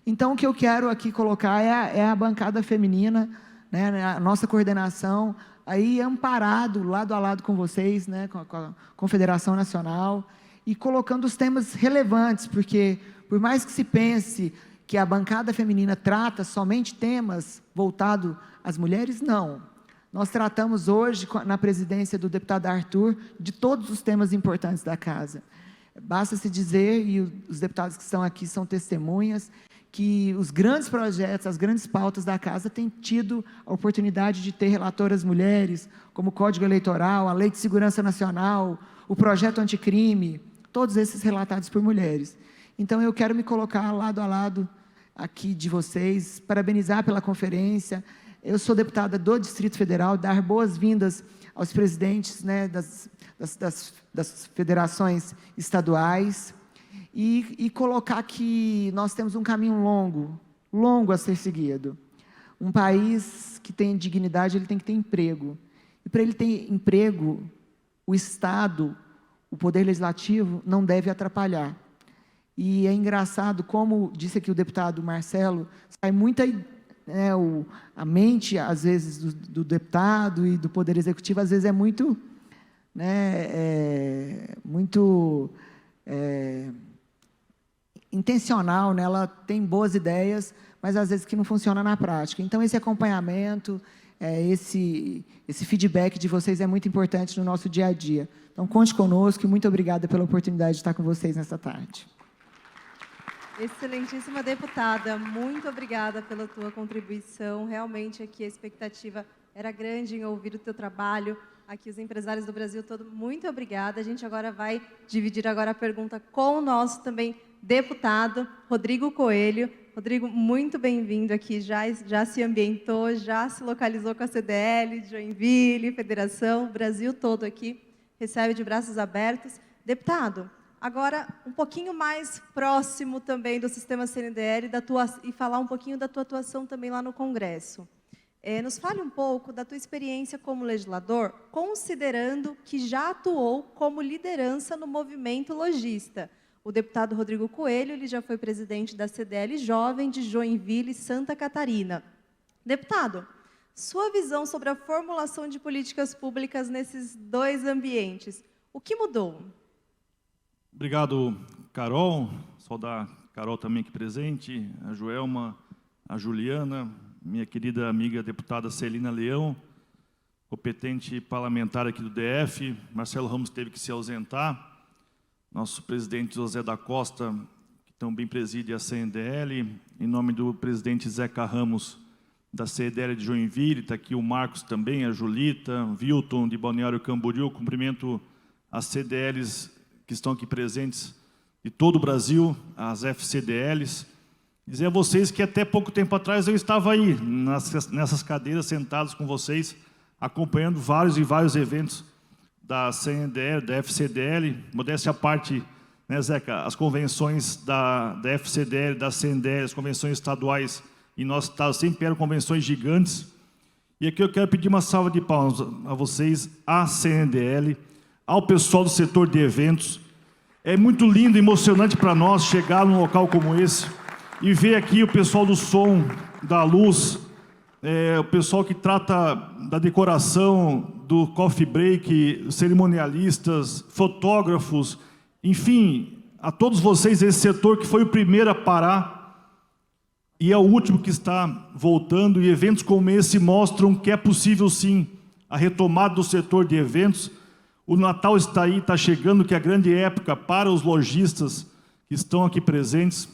Então, o que eu quero aqui colocar é a bancada feminina, né, a nossa coordenação, aí amparado, lado a lado com vocês, né, com a Confederação Nacional, e colocando os temas relevantes, porque, por mais que se pense que a bancada feminina trata somente temas voltados às mulheres, não. Nós tratamos hoje, na presidência do deputado Arthur, de todos os temas importantes da casa. Basta se dizer, e os deputados que estão aqui são testemunhas, que os grandes projetos, as grandes pautas da casa têm tido a oportunidade de ter relatoras mulheres, como o Código Eleitoral, a Lei de Segurança Nacional, o Projeto Anticrime, todos esses relatados por mulheres. Então, eu quero me colocar lado a lado aqui de vocês, parabenizar pela conferência. Eu sou deputada do Distrito Federal, dar boas-vindas aos presidentes, né, das federações estaduais, e colocar que nós temos um caminho longo a ser seguido. Um país que tem dignidade, ele tem que ter emprego. E para ele ter emprego, o Estado, o Poder Legislativo, não deve atrapalhar. E é engraçado, como disse aqui o deputado Marcelo, sai muita... a mente, às vezes, do deputado e do Poder Executivo, às vezes é muito... intencional, né? Ela tem boas ideias, mas às vezes que não funciona na prática. Então, esse acompanhamento, esse feedback de vocês é muito importante no nosso dia a dia. Então, conte conosco e muito obrigada pela oportunidade de estar com vocês nesta tarde. Excelentíssima deputada, muito obrigada pela tua contribuição. Realmente aqui a expectativa era grande em ouvir o teu trabalho. Aqui os empresários do Brasil todo, muito obrigada. A gente agora vai dividir agora a pergunta com o nosso também deputado Rodrigo Coelho, Rodrigo, muito bem-vindo aqui, já se ambientou, já se localizou com a CDL, Joinville, Federação, o Brasil todo aqui, recebe de braços abertos. Deputado, agora um pouquinho mais próximo também do sistema CNDL e falar um pouquinho da tua atuação também lá no Congresso. Nos fale um pouco da tua experiência como legislador, considerando que já atuou como liderança no movimento lojista. O deputado Rodrigo Coelho, ele já foi presidente da CDL Jovem de Joinville, Santa Catarina. Deputado, sua visão sobre a formulação de políticas públicas nesses dois ambientes, o que mudou? Obrigado, Carol. Saudar a Carol também aqui presente, a Joelma, a Juliana, minha querida amiga deputada Celina Leão, competente parlamentar aqui do DF. Marcelo Ramos teve que se ausentar. Nosso presidente José da Costa, que também preside a CNDL, em nome do presidente Zeca Ramos, da CDL de Joinville, está aqui o Marcos também, a Julita, o Wilton, de Balneário Camboriú. Cumprimento as CDLs que estão aqui presentes de todo o Brasil, as FCDLs. Dizer a vocês que até pouco tempo atrás eu estava aí, nessas cadeiras, sentados com vocês, acompanhando vários e vários eventos da CNDL, da FCDL, modéstia à parte, né, Zeca, as convenções da FCDL, da CNDL, as convenções estaduais, em nosso estado sempre eram convenções gigantes. E aqui eu quero pedir uma salva de palmas a vocês, à CNDL, ao pessoal do setor de eventos. É muito lindo e emocionante para nós chegar num local como esse e ver aqui o pessoal do som, da luz, o pessoal que trata da decoração, do coffee break, cerimonialistas, fotógrafos, enfim, a todos vocês, esse setor que foi o primeiro a parar e é o último que está voltando, e eventos como esse mostram que é possível sim a retomada do setor de eventos. O Natal está aí, está chegando, que é a grande época para os lojistas que estão aqui presentes.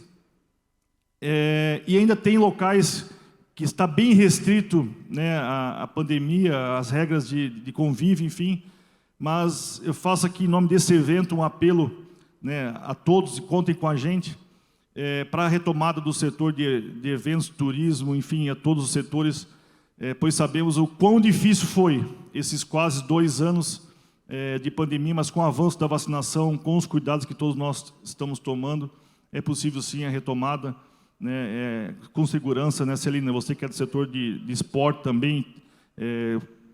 E ainda tem locais que está bem restrito, né, a pandemia, as regras de convívio, enfim. Mas eu faço aqui, em nome desse evento, um apelo, né, a todos, e contem com a gente, para a retomada do setor de eventos, turismo, enfim, a todos os setores, pois sabemos o quão difícil foi esses quase 2 anos de pandemia, mas com o avanço da vacinação, com os cuidados que todos nós estamos tomando, é possível sim a retomada, né, com segurança, né, Celina? Você que é do setor de esporte também,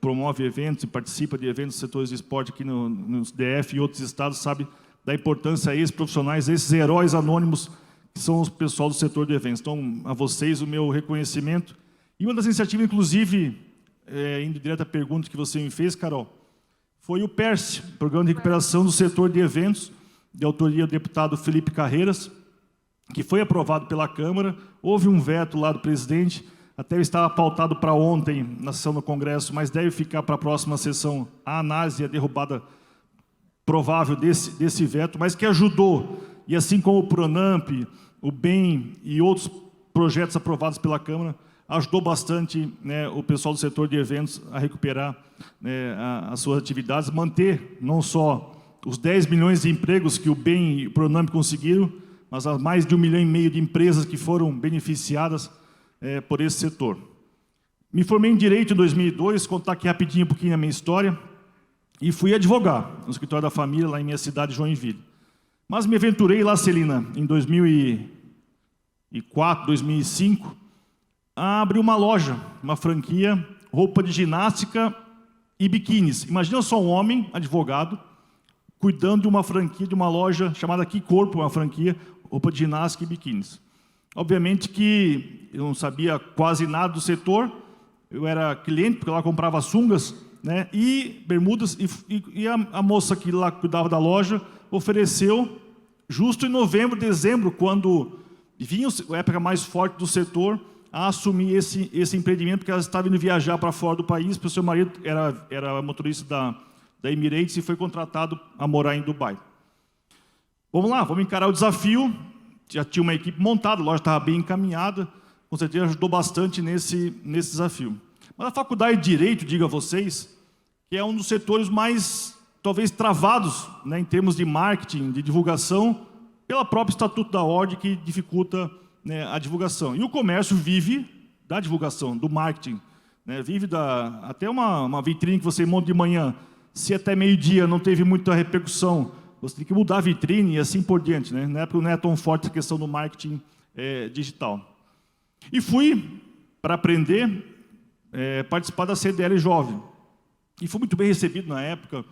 promove eventos e participa de eventos dos setores de esporte aqui nos DF e outros estados, sabe da importância a esses profissionais, esses heróis anônimos, que são o pessoal do setor de eventos. Então, a vocês o meu reconhecimento. E uma das iniciativas, inclusive, indo direto à pergunta que você me fez, Carol, foi o PERSE, Programa de Recuperação do Setor de Eventos, de autoria do deputado Felipe Carreiras, que foi aprovado pela Câmara. Houve um veto lá do presidente, até estava pautado para ontem na sessão do Congresso, mas deve ficar para a próxima sessão a análise e a derrubada provável desse veto, mas que ajudou, e assim como o Pronamp, o BEM e outros projetos aprovados pela Câmara, ajudou bastante, né, o pessoal do setor de eventos a recuperar, né, as suas atividades, manter não só os 10 milhões de empregos que o BEM e o Pronamp conseguiram, mas as mais de 1,5 milhão de empresas que foram beneficiadas por esse setor. Me formei em Direito em 2002, contar aqui rapidinho um pouquinho a minha história, e fui advogar no escritório da família, lá em minha cidade, Joinville. Mas me aventurei lá, Celina, em 2004, 2005, a abrir uma loja, uma franquia, roupa de ginástica e biquínis. Imagina só um homem, advogado, cuidando de uma franquia, de uma loja chamada Que Corpo, uma franquia, roupa de ginástica e biquínis. Obviamente que eu não sabia quase nada do setor, eu era cliente, porque lá comprava sungas, né, e bermudas, e a moça que lá cuidava da loja ofereceu, justo em novembro, dezembro, quando vinha a época mais forte do setor, a assumir esse empreendimento, porque ela estava indo viajar para fora do país, porque o seu marido era motorista da Emirates e foi contratado a morar em Dubai. Vamos lá, vamos encarar o desafio. Já tinha uma equipe montada, a loja estava bem encaminhada, com certeza ajudou bastante nesse desafio. Mas a Faculdade de Direito, digo a vocês, que é um dos setores mais, talvez, travados, né, em termos de marketing, de divulgação, pelo próprio Estatuto da Ordem, que dificulta, né, a divulgação. E o comércio vive da divulgação, do marketing, né, vive até uma vitrine que você monta de manhã, se até meio-dia não teve muita repercussão, você tem que mudar a vitrine e assim por diante, né? Na época não é tão forte a questão do marketing digital. E fui para aprender, participar da CDL Jovem. E fui muito bem recebido na época,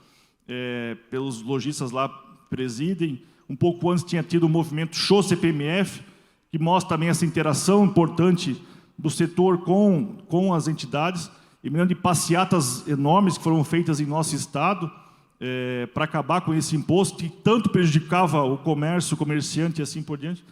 pelos lojistas lá presidem. Um pouco antes tinha tido o movimento Show CPMF, que mostra também essa interação importante do setor com as entidades. E me lembro de passeatas enormes que foram feitas em nosso estado para acabar com esse imposto que tanto prejudicava o comércio, o comerciante e assim por diante.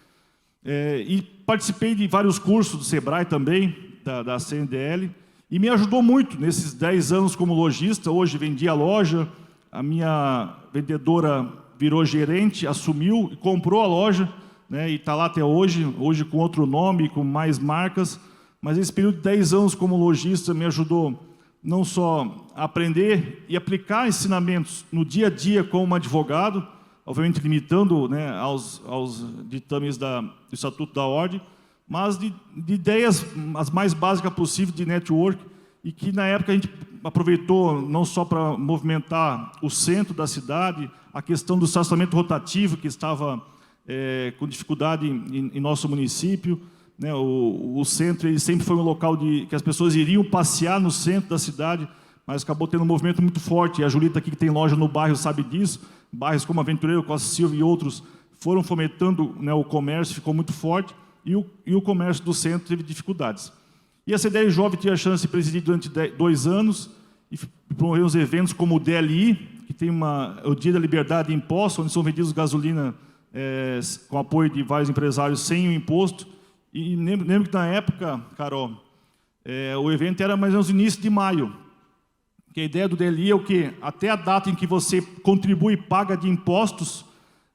E participei de vários cursos do Sebrae também, da CNDL, e me ajudou muito nesses 10 anos como lojista. Hoje vendi a loja, a minha vendedora virou gerente, assumiu e comprou a loja, né, e está lá até hoje com outro nome, com mais marcas. Mas esse período de 10 anos como lojista me ajudou não só a aprender e aplicar ensinamentos no dia a dia como advogado, obviamente limitando, né, aos ditames do Estatuto da Ordem, mas de ideias as mais básicas possíveis de network, e que na época a gente aproveitou não só para movimentar o centro da cidade, a questão do estacionamento rotativo, que estava com dificuldade em nosso município, né? O centro ele sempre foi um local que as pessoas iriam passear no centro da cidade, mas acabou tendo um movimento muito forte. E a Julita aqui, que tem loja no bairro, sabe disso. Bairros como Aventureiro, Costa Silva e outros foram fomentando, né, o comércio, ficou muito forte, e o comércio do centro teve dificuldades. E a CDL Jovem tinha a chance de presidir durante 2 anos e promover os eventos como o DLI, que tem o Dia da Liberdade de Impostos, onde são vendidos gasolina com apoio de vários empresários sem o imposto. E lembro que na época, Carol, o evento era mais ou menos no início de maio. Que a ideia do DLI é o quê? Até a data em que você contribui e paga de impostos,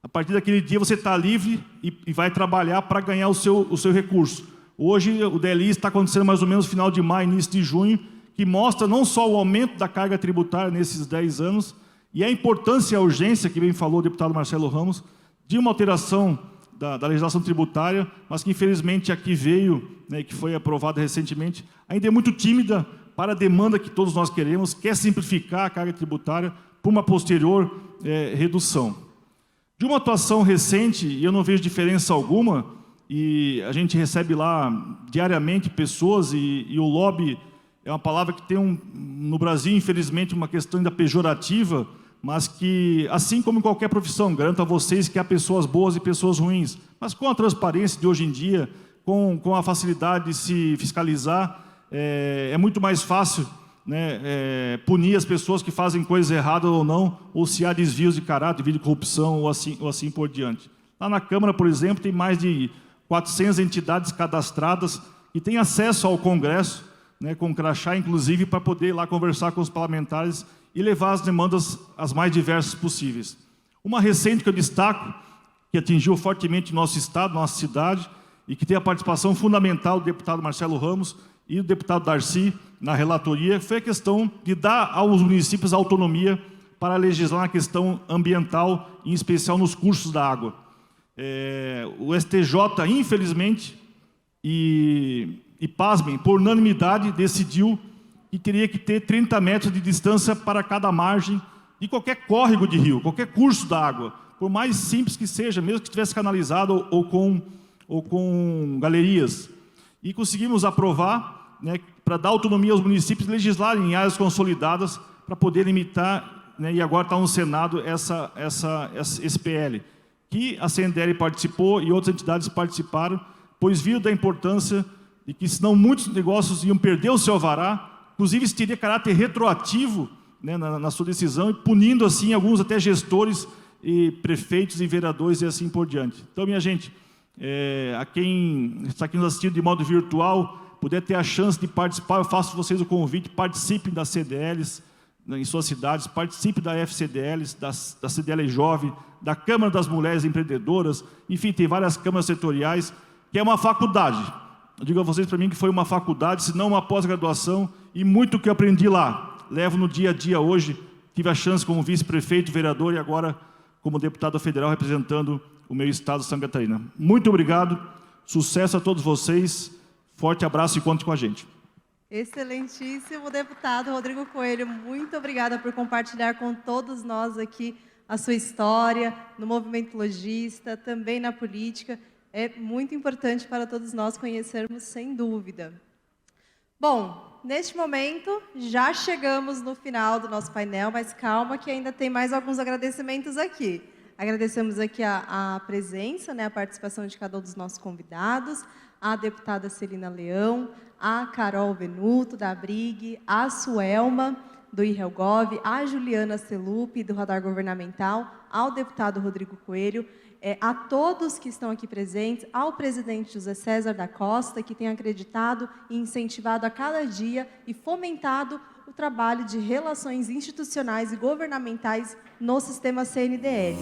a partir daquele dia você está livre e vai trabalhar para ganhar o seu recurso. Hoje o DLI está acontecendo mais ou menos no final de maio, início de junho, que mostra não só o aumento da carga tributária nesses 10 anos, e a importância e a urgência, que bem falou o deputado Marcelo Ramos, de uma alteração da legislação tributária, mas que infelizmente aqui veio, né, que foi aprovada recentemente, ainda é muito tímida para a demanda que todos nós queremos, quer simplificar a carga tributária por uma posterior redução. De uma atuação recente, e eu não vejo diferença alguma, e a gente recebe lá diariamente pessoas, e o lobby é uma palavra que tem no Brasil, infelizmente, uma questão ainda pejorativa, mas que, assim como em qualquer profissão, garanto a vocês que há pessoas boas e pessoas ruins, mas com a transparência de hoje em dia, com a facilidade de se fiscalizar, é muito mais fácil, né, punir as pessoas que fazem coisas erradas ou não, ou se há desvios de caráter, de corrupção ou assim por diante. Lá na Câmara, por exemplo, tem mais de 400 entidades cadastradas e têm acesso ao Congresso, né, com crachá, inclusive, para poder ir lá conversar com os parlamentares e levar as demandas as mais diversas possíveis. Uma recente que eu destaco, que atingiu fortemente nosso estado, nossa cidade, e que tem a participação fundamental do deputado Marcelo Ramos e do deputado Darcy na relatoria, foi a questão de dar aos municípios autonomia para legislar na questão ambiental, em especial nos cursos da água. O STJ, infelizmente, e pasmem, por unanimidade, decidiu que teria que ter 30 metros de distância para cada margem de qualquer córrego de rio, qualquer curso da água, por mais simples que seja, mesmo que estivesse canalizado ou com galerias. E conseguimos aprovar, né, para dar autonomia aos municípios legislarem em áreas consolidadas para poder limitar, né, e agora está no Senado esse PL, que a CNDL participou e outras entidades participaram, pois viram da importância de que, senão, muitos negócios iam perder o seu alvará, inclusive isso teria caráter retroativo, né, na sua decisão, e punindo assim alguns até gestores e prefeitos e vereadores e assim por diante. Então, minha gente, a quem está aqui nos assistindo de modo virtual, puder ter a chance de participar, eu faço vocês o convite, participem das CDLs, né, em suas cidades, participem da FCDLs, da CDL Jovem, da Câmara das Mulheres Empreendedoras, enfim, tem várias câmaras setoriais, que é uma faculdade. Eu digo a vocês, para mim, que foi uma faculdade, se não uma pós-graduação, e muito que eu aprendi lá. Levo no dia a dia hoje, tive a chance como vice-prefeito, vereador, e agora como deputado federal representando o meu estado, Santa Catarina. Muito obrigado, Sucesso a todos vocês. Forte abraço e conte com a gente. Excelentíssimo deputado Rodrigo Coelho, muito obrigada por compartilhar com todos nós aqui a sua história no movimento logista, também na política. É muito importante para todos nós conhecermos, sem dúvida. Bom, neste momento, já chegamos no final do nosso painel, mas calma que ainda tem mais alguns agradecimentos aqui. Agradecemos aqui a presença, né, a participação de cada um dos nossos convidados, a deputada Celina Leão, a Carol Venuto, da Abrig, a Suelma, do IRELGOV, a Juliana Celupi, do Radar Governamental, ao deputado Rodrigo Coelho, a todos que estão aqui presentes, ao presidente José César da Costa, que tem acreditado e incentivado a cada dia e fomentado o trabalho de relações institucionais e governamentais no sistema CNDL.